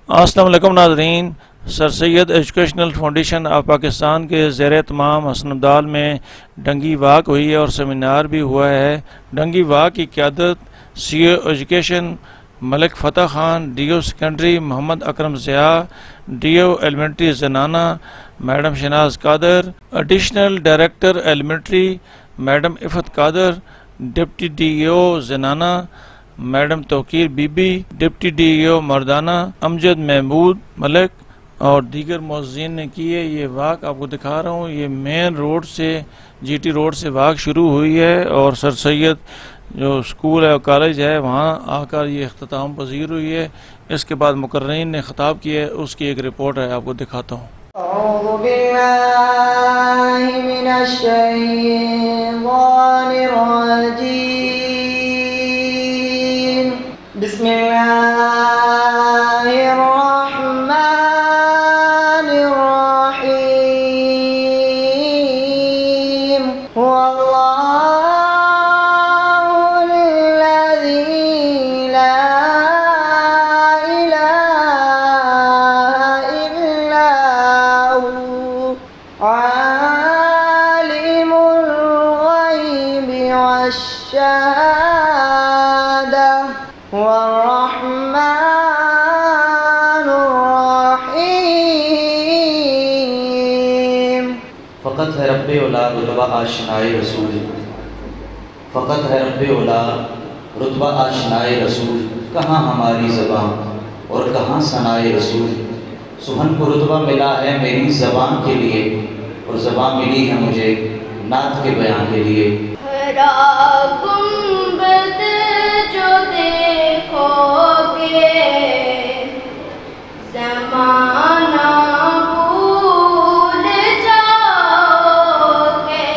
السلام علیکم ناظرین، سر سید ایجوکیشنل فاؤنڈیشن آف پاکستان کے زیر اہتمام حسن ابدال میں ڈنگی واک ہوئی ہے اور سیمینار بھی ہوا ہے۔ ڈنگی واک کی قیادت C O education Malik Fateh Khan, D O secondary Muhammad Akram Zia, D O elementary زنانہ madam Shanaz Qadir, additional director elementary madam Iffat Qadir, deputy D O زنانہ madam Tauqeer Bibi, deputy D O مردانہ امجد محمود ملک اور دیگر معززین نے کی ہے۔ یہ واک آپ کو دکھا رہا ہوں، یہ مین روڈ سے جی ٹی روڈ سے واک شروع ہوئی ہے اور سر سید جو اسکول ہے اور کالج ہے وہاں آ کر یہ اختتام پذیر ہوئی ہے۔ اس کے بعد مقررین نے خطاب کیا ہے، اس کی ایک رپورٹ ہے، آپ کو دکھاتا ہوں۔ اعوذ باللہ من الشیطان الرجیم، بسم اللہ الرحمن الرحیم، هو اللہ الذی لا الہ الا هو عالم الغیب والشہادہ والرحمن الرحیم۔ فقط ہے رب اولا رتبہ آشنائے رسول، فقط ہے رب اولا رتبہ آشنائے رسول، کہاں ہماری زبان اور کہاں ثنائے رسول۔ سبحان کو رتبہ ملا ہے میری زبان کے لیے اور زبان ملی ہے مجھے نعت کے بیان کے لیے۔ ہرا گنبد جو دیکھو گے زمانہ بھول جاؤ گے،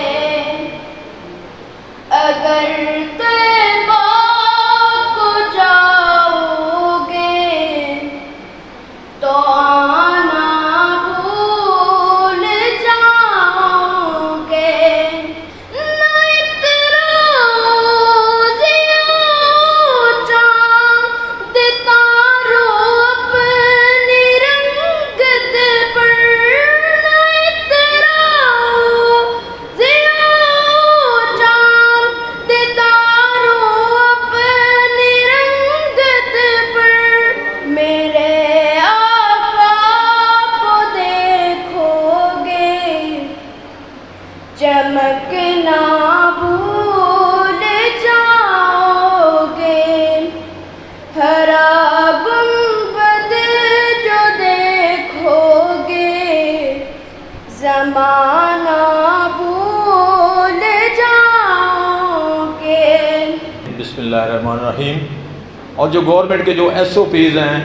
اگر طیبہ کو جاؤ گے تو آنا بھول جاؤ گے۔ چمکنا بھول جاؤ گے، ہرا گنبد جو دیکھو گے زمانہ بھول جاؤ گے۔ بسم اللہ الرحمن الرحیم۔ اور جو گورنمنٹ کے جو ایس او پیز ہیں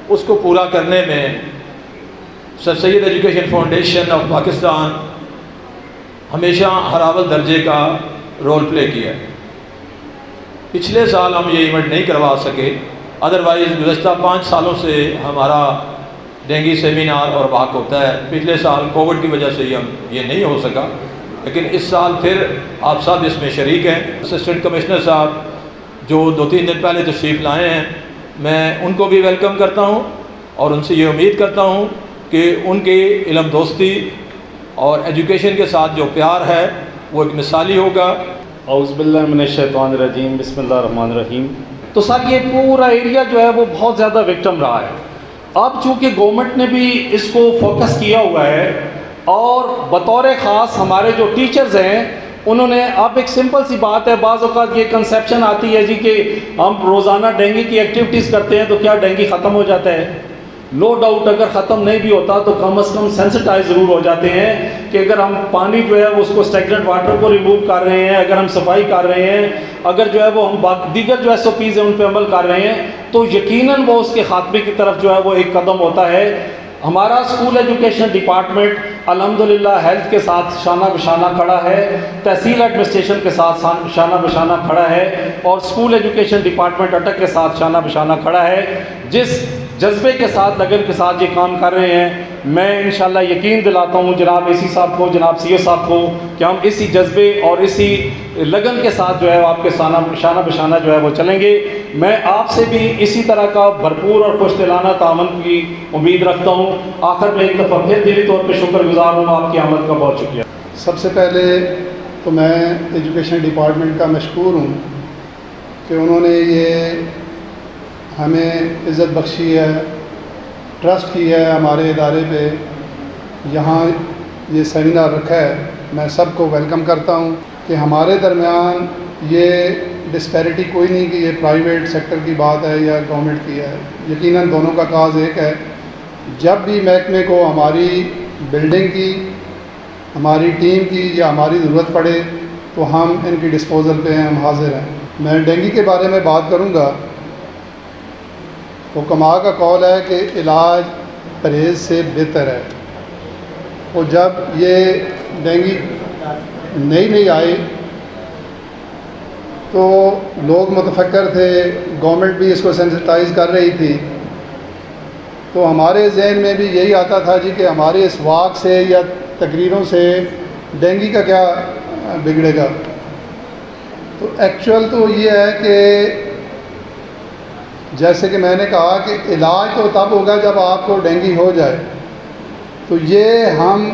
اس کو پورا کرنے میں سر سید ایجوکیشن فاؤنڈیشن آف پاکستان ہمیشہ ہر اول درجے کا رول پلے کیا ہے۔ پچھلے سال ہم یہ ایونٹ نہیں کروا سکے، ادروائز گزشتہ 5 سالوں سے ہمارا ڈینگی سیمینار اور واک ہوتا ہے۔ پچھلے سال کووڈ کی وجہ سے یہ نہیں ہو سکا، لیکن اس سال پھر آپ سب اس میں شریک ہیں۔ اسسٹنٹ کمشنر صاحب جو 2-3 دن پہلے تشریف لائے ہیں، میں ان کو بھی ویلکم کرتا ہوں اور ان سے یہ امید کرتا ہوں کہ ان کی علم دوستی اور ایجوکیشن کے ساتھ جو پیار ہے وہ ایک مثالی ہوگا۔ اعوذ باللہ من الشیطان الرجیم، بسم اللہ الرحمن الرحیم۔ تو سر یہ پورا ایریا جو ہے وہ بہت زیادہ وکٹم رہا ہے۔ اب چونکہ گورنمنٹ نے بھی اس کو فوکس کیا ہوا ہے اور بطور خاص ہمارے جو ٹیچرز ہیں انہوں نے اب ایک سمپل سی بات ہے، بعض اوقات یہ کنسیپشن آتی ہے جی کہ ہم روزانہ ڈینگی کی ایکٹیویٹیز کرتے ہیں تو کیا ڈینگی ختم ہو جاتا ہے؟ نو ڈاؤٹ اگر ختم نہیں بھی ہوتا تو کم از کم سینسٹائز ضرور ہو جاتے ہیں کہ اگر ہم پانی جو ہے اس کو اسٹیگننٹ واٹر کو ریموو کر رہے ہیں، اگر ہم صفائی کر رہے ہیں، اگر جو ہے وہ ہم دیگر جو ایس او پیز ہیں ان پہ عمل کر رہے ہیں تو یقیناً وہ اس کے خاتمے کی طرف جو ہے وہ ایک قدم ہوتا ہے۔ ہمارا اسکول ایجوکیشن ڈپارٹمنٹ الحمدللہ ہیلتھ کے ساتھ شانہ بشانہ کھڑا ہے، تحصیل ایڈمنسٹریشن کے ساتھ شانہ بشانہ کھڑا ہے اور اسکول ایجوکیشن ڈپارٹمنٹ اٹک کے ساتھ شانہ بشانہ کھڑا ہے۔ جس جذبے کے ساتھ لگن کے ساتھ یہ کام کر رہے ہیں. میں انشاءاللہ یقین دلاتا ہوں جناب اے سی صاحب کو, جناب سی او صاحب کو, کہ ہم اسی جذبے اور اسی لگن کے ساتھ جو ہے آپ کے شانہ بشانہ جو ہے وہ چلیں گے. میں آپ سے بھی اسی طرح کا بھرپور اور خوش دلانہ تعاون کی امید رکھتا ہوں. آخر میں ایک دفعہ پھر دلی طور پہ شکر گزار ہوں آپ کی آمد کا. بہت شکریہ. سب سے پہلے تو میں ایجوکیشن ڈپارٹمنٹ کا مشکور ہوں کہ انہوں نے یہ ہمیں عزت بخشی ہے, ٹرسٹ کی ہے ہمارے ادارے پہ, یہاں یہ سیمینار رکھا ہے. میں سب کو ویلکم کرتا ہوں کہ ہمارے درمیان یہ ڈسپیرٹی کوئی نہیں کہ یہ پرائیویٹ سیکٹر کی بات ہے یا گورنمنٹ کی ہے. یقیناً دونوں کا کاز ایک ہے. جب بھی محکمے کو ہماری بلڈنگ کی, ہماری ٹیم کی یا ہماری ضرورت پڑے تو ہم ان کی ڈسپوزل پہ ہیں, ہم حاضر ہیں. میں ڈینگی کے بارے میں بات کروں گا. حکماء کا قول ہے کہ علاج پرہیز سے بہتر ہے. اور جب یہ ڈینگی نئی آئی تو لوگ متفکر تھے, گورنمنٹ بھی اس کو سینسٹائز کر رہی تھی, تو ہمارے ذہن میں بھی یہی آتا تھا جی کہ ہمارے اس واک سے یا تقریروں سے ڈینگی کا کیا بگڑے گا. تو ایکچوئل تو یہ ہے کہ جیسے کہ میں نے کہا کہ علاج تو تب ہوگا جب آپ کو ڈینگی ہو جائے. تو یہ ہم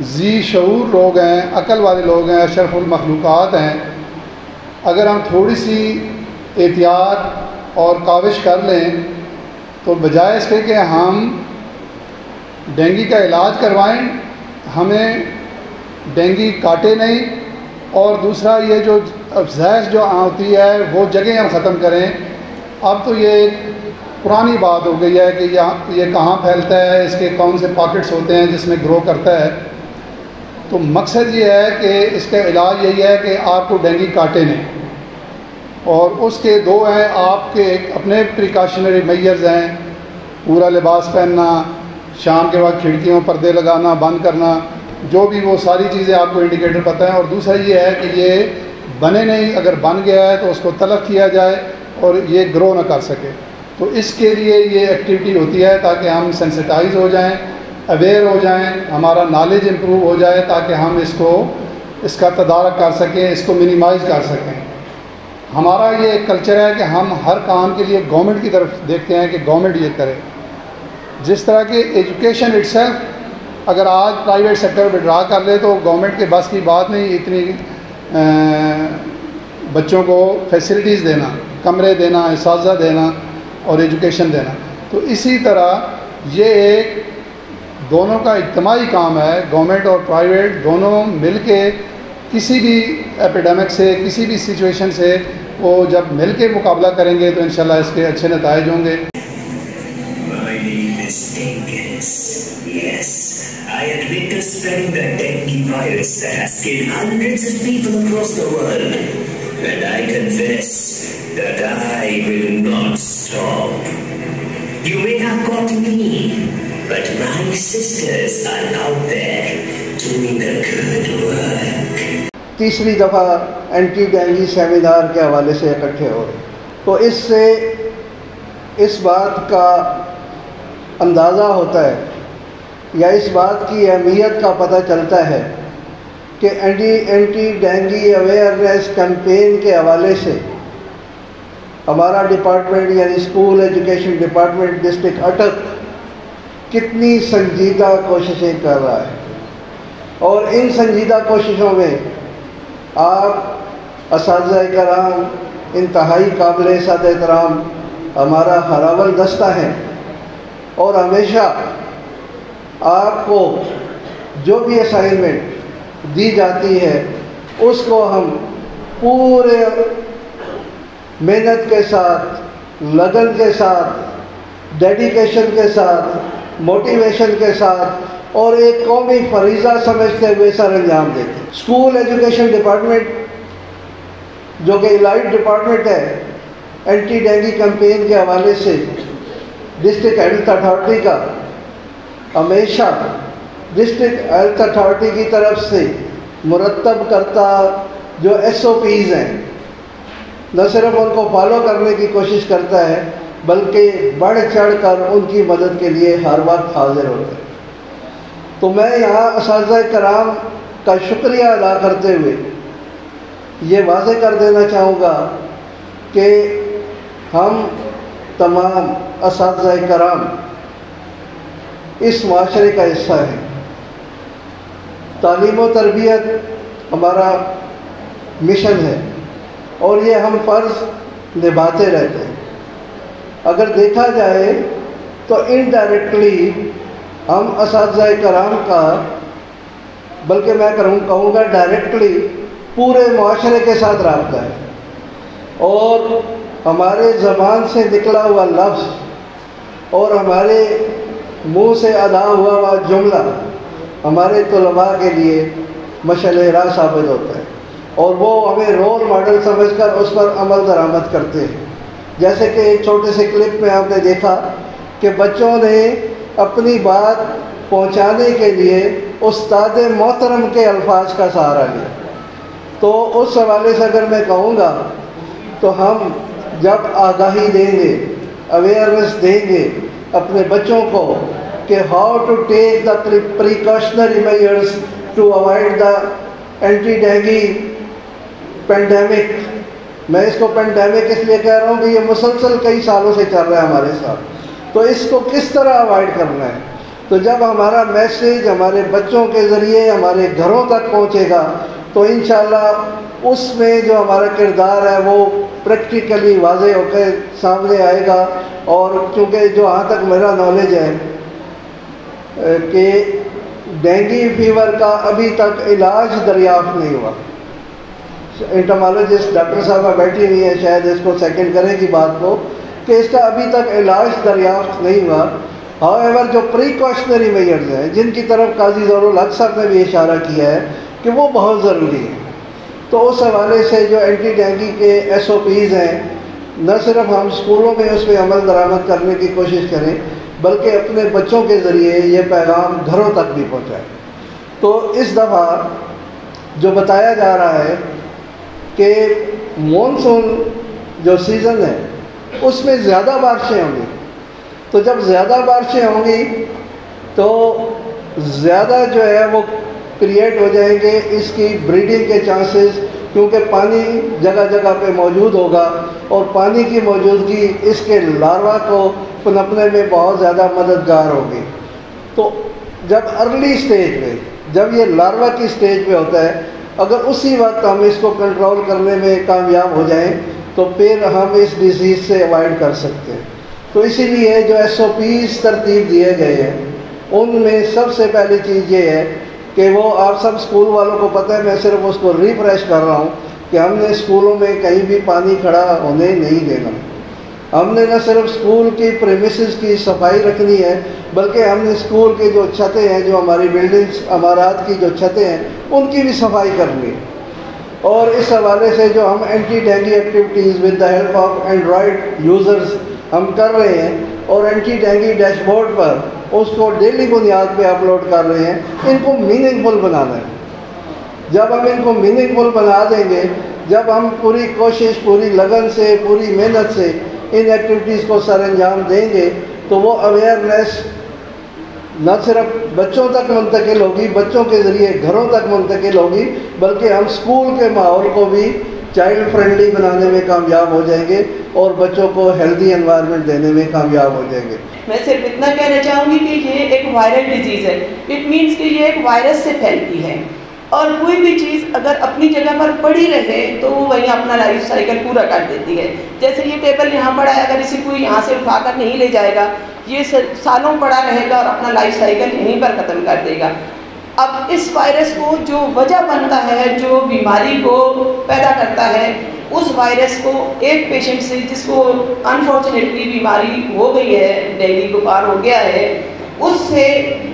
ذی شعور لوگ ہیں, عقل والے لوگ ہیں, اشرف المخلوقات ہیں. اگر ہم تھوڑی سی احتیاط اور کاوش کر لیں تو بجائے اس کے کہ ہم ڈینگی کا علاج کروائیں, ہمیں ڈینگی کاٹے نہیں, اور دوسرا یہ جو افزائش جو ہوتی ہے وہ جگہیں ہم ختم کریں. اب تو یہ ایک پرانی بات ہو گئی ہے کہ یہ کہاں پھیلتا ہے, اس کے کون سے پاکٹس ہوتے ہیں جس میں گرو کرتا ہے. تو مقصد یہ ہے کہ اس کا علاج یہی ہے کہ آپ کو ڈینگی کاٹے نہیں. اور اس کے دو ہیں, آپ کے اپنے پریکاشنری میئرز ہیں, پورا لباس پہننا, شام کے وقت کھڑکیوں پردے لگانا بند کرنا, جو بھی وہ ساری چیزیں آپ کو انڈیکیٹر پتہ ہیں. اور دوسرا یہ ہے کہ یہ بنے نہیں, اگر بن گیا ہے تو اس کو تلف کیا جائے اور یہ گرو نہ کر سکے. تو اس کے لیے یہ ایکٹیویٹی ہوتی ہے تاکہ ہم سینسٹائز ہو جائیں, اویئر ہو جائیں, ہمارا نالج امپروو ہو جائے تاکہ ہم اس کا تدارک کر سکیں, اس کو منیمائز کر سکیں. ہمارا یہ ایک کلچر ہے کہ ہم ہر کام کے لیے گورنمنٹ کی طرف دیکھتے ہیں کہ گورنمنٹ یہ کرے. جس طرح کہ ایجوکیشن اٹ سیلف اگر آج پرائیویٹ سیکٹر وڈرا کر لے تو گورنمنٹ کے بس کی بات نہیں اتنی بچوں کو فیسلٹیز دینا, کمرے دینا, اساتذہ دینا اور ایجوکیشن دینا. تو اسی طرح یہ ایک دونوں کا اجتماعی کام ہے. گورنمنٹ اور پرائیویٹ دونوں مل کے کسی بھی ایپیڈیمک سے, کسی بھی سچویشن سے وہ جب مل کے مقابلہ کریں گے تو انشاءاللہ اس کے اچھے نتائج ہوں گے. I admit to spreading the dengue virus that has killed hundreds of people across the world. And I confess that I will not stop. You may have got me, but my sisters are out there doing the good work. تیسری دفعہ anti dengue seminar کے حوالے سے اکٹھے ہو رہے, تو اس سے اس بات کا اندازہ ہوتا ہے یا اس بات کی اہمیت کا پتہ چلتا ہے کہ اینٹی ڈینگی اویئرنیس کیمپین کے حوالے سے ہمارا ڈپارٹمنٹ یعنی اسکول ایجوکیشن ڈپارٹمنٹ ڈسٹرکٹ اٹک کتنی سنجیدہ کوششیں کر رہا ہے. اور ان سنجیدہ کوششوں میں آپ اساتذہ کرام انتہائی قابل سعادت احترام ہمارا ہراول دستہ ہے, اور ہمیشہ آپ کو جو بھی اسائنمنٹ دی جاتی ہے اس کو ہم پورے محنت کے ساتھ, لگن کے ساتھ, ڈیڈیکیشن کے ساتھ, موٹیویشن کے ساتھ اور ایک قومی فریضہ سمجھتے ہوئے سر انجام دیتے ہیں. اسکول ایجوکیشن ڈپارٹمنٹ جو کہ الائٹ ڈپارٹمنٹ ہے, اینٹی ڈینگی کیمپین کے حوالے سے ڈسٹرکٹ ہیلتھ اتھارٹی کا ہمیشہ ڈسٹرکٹ ہیلتھ اتھارٹی کی طرف سے مرتب کرتا جو SOPs ہیں نہ صرف ان کو فالو کرنے کی کوشش کرتا ہے بلکہ بڑھ چڑھ کر ان کی مدد کے لیے ہر وقت حاضر ہوتے ہیں۔ تو میں یہاں اساتذہ کرام کا شکریہ ادا کرتے ہوئے یہ واضح کر دینا چاہوں گا کہ ہم تمام اساتذہ کرام اس معاشرے کا حصہ ہیں۔ تعلیم و تربیت ہمارا مشن ہے اور یہ ہم فرض نبھاتے رہتے ہیں۔ اگر دیکھا جائے تو انڈائریکٹلی ہم اساتذہ کرام کا، بلکہ میں کہوں گا ڈائریکٹلی پورے معاشرے کے ساتھ رابطہ ہے، اور ہمارے زبان سے نکلا ہوا لفظ اور ہمارے منہ سے ادا ہوا جملہ ہمارے طلباء کے لیے مشعل راہ ثابت ہوتا ہے، اور وہ ہمیں رول ماڈل سمجھ کر اس پر عمل درآمد کرتے ہیں۔ جیسے کہ ایک چھوٹے سے کلپ میں آپ نے دیکھا کہ بچوں نے اپنی بات پہنچانے کے لیے استاد محترم کے الفاظ کا سہارا لیا۔ تو اس حوالے سے اگر میں کہوں گا تو ہم جب آگاہی دیں گے، اویئرنیس دیں گے اپنے بچوں کو کہ how to take the precautionary measures to avoid the anti dengue pandemic. میں اس کو پینڈیمک اس لیے کہہ رہا ہوں کہ یہ مسلسل کئی سالوں سے چل رہا ہے ہمارے ساتھ، تو اس کو کس طرح اوائڈ کرنا ہے۔ تو جب ہمارا میسیج ہمارے بچوں کے ذریعے ہمارے گھروں تک پہنچے گا تو انشاءاللہ اس میں جو ہمارا کردار ہے وہ پریکٹیکلی واضح ہو کے سامنے آئے گا۔ اور چونکہ جہاں تک میرا نالج ہے کہ ڈینگی فیور کا ابھی تک علاج دریافت نہیں ہوا، انٹمالوجسٹ ڈاکٹر صاحبہ بیٹھی ہوئی ہیں، شاید اس کو سیکنڈ کریں گی بات کو، کہ اس کا ابھی تک علاج دریافت نہیں ہوا۔ ہاؤ ایور جو پریکاشنری میجرز ہیں جن کی طرف قاضی ظہور الحق صاحب نے بھی اشارہ کیا ہے کہ وہ بہت ضروری ہیں، تو اس حوالے سے جو اینٹی ڈینگی کے SOPs ہیں نہ صرف ہم اسکولوں میں اس پہ عمل درآمد کرنے کی کوشش کریں بلکہ اپنے بچوں کے ذریعے یہ پیغام گھروں تک بھی پہنچائیں۔ تو اس دفعہ جو بتایا جا رہا ہے کہ مونسون جو سیزن ہے اس میں زیادہ بارشیں ہوں گی، تو جب زیادہ بارشیں ہوں گی تو زیادہ جو ہے وہ کریٹ ہو جائیں گے اس کی بریڈنگ کے چانسز، کیونکہ پانی جگہ جگہ پہ موجود ہوگا اور پانی کی موجودگی اس کے لاروا کو پنپنے میں بہت زیادہ مددگار ہوگی۔ تو جب ارلی سٹیج پہ، جب یہ لاروا کی سٹیج پہ ہوتا ہے، اگر اسی وقت ہم اس کو کنٹرول کرنے میں کامیاب ہو جائیں تو پھر ہم اس ڈیزیز سے اوائڈ کر سکتے ہیں۔ تو اسی لیے جو SOPs ترتیب دیے گئے ہیں ان میں سب سے پہلی چیز یہ ہے کہ وہ آپ سب اسکول والوں کو پتہ ہے، میں صرف اس کو ریفریش کر رہا ہوں کہ ہم نے اسکولوں میں کہیں بھی پانی کھڑا ہونے نہیں دینا۔ ہم نے نہ صرف اسکول کی پریمیسز کی صفائی رکھنی ہے بلکہ ہم نے اسکول کی جو چھتیں ہیں، جو ہماری بلڈنگز عمارات کی جو چھتیں ہیں ان کی بھی صفائی کرنی ہے۔ اور اس حوالے سے جو ہم anti dengue activities with the help of android users ہم کر رہے ہیں اور اینٹی ڈینگی ڈیش بورڈ پر اس کو ڈیلی بنیاد پہ اپلوڈ کر رہے ہیں، ان کو میننگ فل بنانا ہے۔ جب ہم ان کو میننگ فل بنا دیں گے، جب ہم پوری کوشش، پوری لگن سے، پوری محنت سے ان ایکٹیویٹیز کو سر انجام دیں گے تو وہ اویئرنیس نہ صرف بچوں تک منتقل ہوگی، بچوں کے ذریعے گھروں تک منتقل ہوگی، بلکہ ہم اسکول کے ماحول کو بھی چائلڈ فرینڈلی بنانے میں کامیاب ہو جائیں گے اور بچوں کو ہیلدی انوائرمنٹ دینے میں کامیاب ہو جائیں گے۔ میں صرف اتنا کہنا چاہوں گی کہ یہ ایک وائرل ڈیزیز ہے، اٹ مینس کہ یہ ایک وائرس سے پھیلتی ہے، اور کوئی بھی چیز اگر اپنی جگہ پر پڑی رہے تو وہ وہیں اپنا لائف سائیکل پورا کر دیتی ہے۔ جیسے یہ ٹیبل یہاں پڑا ہے، اگر اسی کو یہاں سے اٹھا کر نہیں لے جائے گا یہ سالوں پڑا رہے گا اور اپنا لائف سائیکل یہیں پر ختم کر دے گا۔ اب اس وائرس کو جو وجہ بنتا ہے، جو بیماری کو پیدا کرتا ہے، اس وائرس کو ایک پیشنٹ سے جس کو انفارچونیٹلی بیماری ہو گئی ہے، ڈینگی بخار ہو گیا ہے، اس سے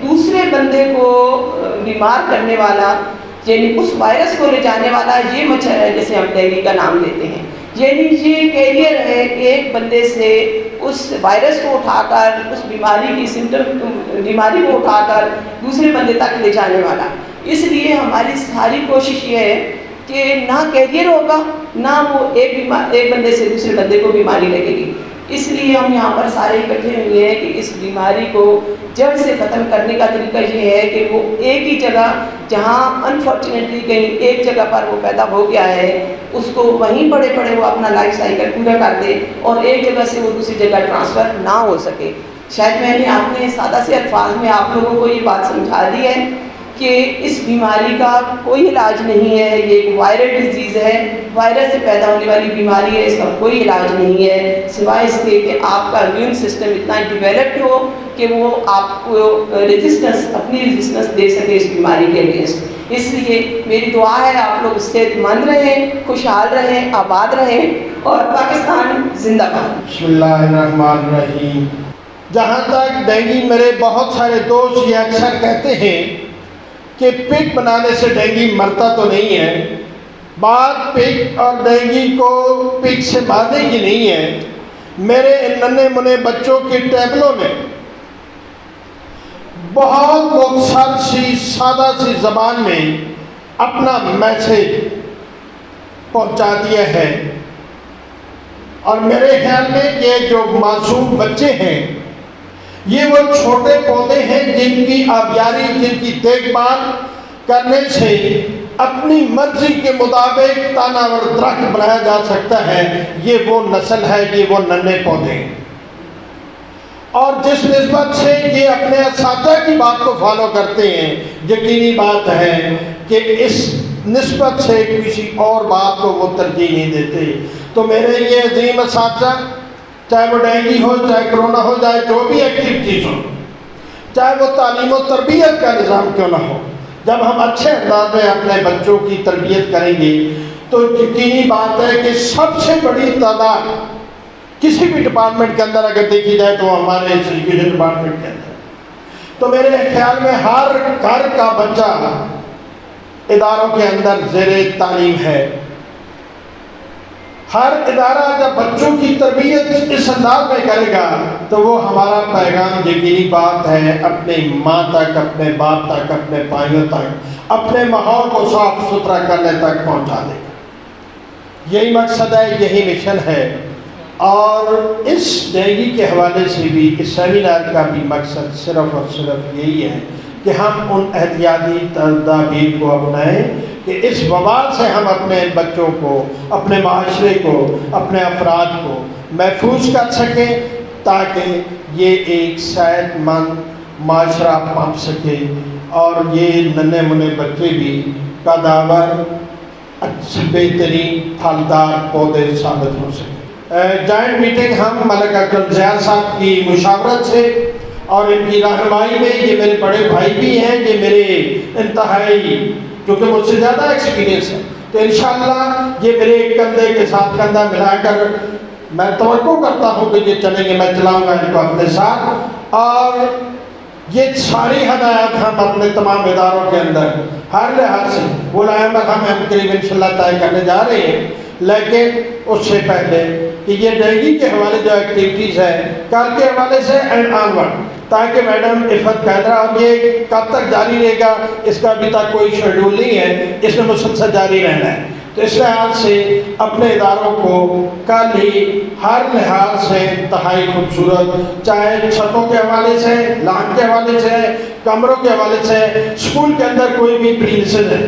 دوسرے بندے کو بیمار کرنے والا، یعنی اس وائرس کو لے جانے والا یہ مچھر ہے جسے ہم ڈینگی کا نام لیتے ہیں۔ یعنی یہ کیریئر ہے ایک بندے سے اس وائرس کو اٹھا کر، اس بیماری کی بیماری کو اٹھا کر دوسرے بندے تک لے جانے والا۔ اس لیے ہماری ساری کوشش یہ ہے کہ نہ کیریئر ہوگا، نہ وہ ایک بندے سے دوسرے بندے کو بیماری لگے گی۔ اس لیے ہم یہاں پر سارے اکٹھے ہوئے ہیں کہ اس بیماری کو جڑ سے ختم کرنے کا طریقہ یہ ہے کہ وہ ایک ہی جگہ جہاں انفارچونیٹلی کہیں ایک جگہ پر وہ پیدا ہو گیا ہے اس کو وہیں پڑے وہ اپنا لائف سائیکل پورا کر دے اور ایک جگہ سے وہ دوسری جگہ ٹرانسفر نہ ہو سکے۔ شاید میں نے آپ نے سادہ سے الفاظ میں آپ لوگوں کو یہ بات سمجھا دی ہے کہ اس بیماری کا کوئی علاج نہیں ہے، یہ ایک وائرل ڈیزیز ہے، وائرس سے پیدا ہونے والی بیماری ہے، اس کا کوئی علاج نہیں ہے سوائے اس کے کہ آپ کا امیون سسٹم اتنا ڈیولپڈ ہو کہ وہ آپ کو اپنی ریزسٹنس دے سکے اس بیماری کے اگینسٹ۔ اس لیے میری دعا ہے آپ لوگ صحت مند رہیں، خوشحال رہیں، آباد رہیں اور پاکستان زندہ باد۔ بسم اللہ الرحمن الرحیم۔ جہاں تک ڈینگی، میرے بہت سارے دوست یہ اکثر کہتے ہیں کہ پک بنانے سے ڈینگی مرتا تو نہیں ہے، بات پک اور ڈینگی کو پک سے مارنے کی نہیں ہے۔ میرے ان ننھے منے بچوں کی ٹیبلوں میں بہت مختصر سی سادہ سی زبان میں اپنا میسج پہنچا دیا ہے، اور میرے خیال میں یہ جو معصوم بچے ہیں یہ وہ چھوٹے پودے ہیں جن کی آبیاری، جن کی دیکھ بھال کرنے سے اپنی مرضی کے مطابق تاناور درخت بنایا جا سکتا ہے۔ یہ وہ نسل ہے، یہ وہ ننھے پودے ہیں، اور جس نسبت سے یہ اپنے اساتذہ کی بات کو فالو کرتے ہیں، یقینی بات ہے کہ اس نسبت سے کسی اور بات کو وہ ترجیح نہیں دیتے۔ تو میرے یہ عظیم اساتذہ، چاہے وہ ڈینگی ہو، چاہے کرونا ہو، چاہے جو بھی ایکٹیویٹیز ہو، چاہے وہ تعلیم و تربیت کا نظام کیوں نہ ہو، جب ہم اچھے انداز میں اپنے بچوں کی تربیت کریں گے تو یقینی بات ہے کہ سب سے بڑی تعداد کسی بھی ڈپارٹمنٹ کے اندر اگر دیکھی جائے تو ہمارے ایجوکیشن ڈپارٹمنٹ کے اندر، تو میرے خیال میں ہر گھر کا بچہ اداروں کے اندر زیر تعلیم ہے۔ ہر ادارہ جب بچوں کی تربیت اس انداز میں کرے گا تو وہ ہمارا پیغام یقینی بات ہے اپنے ماں تک، اپنے باپ تک، اپنے بھائیوں تک، اپنے ماحول کو صاف ستھرا کرنے تک پہنچا دے گا۔ یہی مقصد ہے، یہی مشن ہے، اور اس ڈینگی کے حوالے سے بھی اس سیمینار کا بھی مقصد صرف اور صرف یہی ہے کہ ہم ان احتیاطی تدابیر کو اپنائیں کہ اس وبال سے ہم اپنے بچوں کو، اپنے معاشرے کو، اپنے افراد کو محفوظ کر سکیں، تاکہ یہ ایک صحت مند معاشرہ پنپ سکے اور یہ ننھے منے بچے بھی قداور اچھے بہترین پھلدار پودے ثابت ہو سکیں۔ جوائنٹ میٹنگ ہم ملک اکرم زیاد صاحب کی مشاورت سے اور ان کی رہنمائی میں، یہ میرے بڑے بھائی بھی ہیں، یہ میرے انتہائی جو کہ مجھ سے زیادہ ایکسپیرینس ہے، تو انشاءاللہ یہ میرے کندھے کے ساتھ کندھا ملا کر میں توقع کرتا ہوں کہ یہ چلیں گے، میں چلاؤں گا ان کو اپنے ساتھ، اور یہ ساری ہدایات ہم اپنے تمام اداروں کے اندر ہر لحاظ سے وہ احمد ہم قریب انشاءاللہ طے کرنے جا رہے ہیں۔ لیکن اس سے پہلے کہ یہ ڈینگی کے حوالے جو ایکٹیویٹیز ہے کل کے حوالے سے اینڈ آنورڈ، تاکہ میڈم عفت قیدرہ، اور یہ کب تک جاری رہے گا اس کا ابھی تک کوئی شیڈول نہیں ہے، اس میں مسلسل جاری رہنا ہے، تو اس لحاظ سے اپنے اداروں کو کل ہی ہر لحاظ سے انتہائی خوبصورت، چاہے چھتوں کے حوالے سے، لان کے حوالے سے، کمروں کے حوالے سے، اسکول کے اندر کوئی بھی پرینسز ہے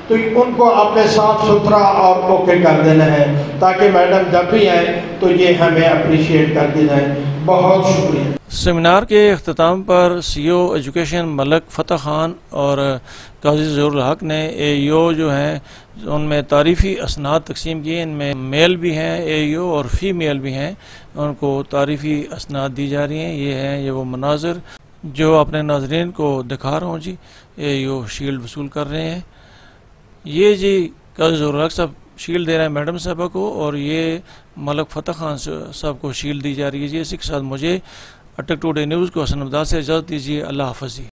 تو ان کو اپنے صاف ستھرا اور اوکے کر دینا ہے، تاکہ میڈم جب بھی آئیں تو یہ ہمیں اپریشیٹ کر دی جائیں۔ بہت شکریہ۔ سیمینار کے اختتام پر سی او ایجوکیشن ملک فتح خان اور قاضی ظہور الحق نے اے ای او جو ہیں ان میں تعریفی اسناد تقسیم کیے، ان میں میل بھی ہیں اے ای او اور فیمیل بھی ہیں، ان کو تعریفی اسناد دی جا رہی ہیں۔ یہ ہیں، یہ وہ مناظر جو اپنے ناظرین کو دکھا رہا ہوں جی۔ اے ای او شیلڈ وصول کر رہے ہیں، یہ جی قاضی ظہور الحق صاحب شیلڈ دے رہے ہیں میڈم صاحبہ کو، اور یہ ملک فتح خان صاحب کو شیلڈ دی جا رہی ہے جی۔ اسی کے ساتھ مجھے اٹک ٹوڈے نیوز کو حسن عبدال سے اجازت دیجیے۔ اللہ حافظ جی۔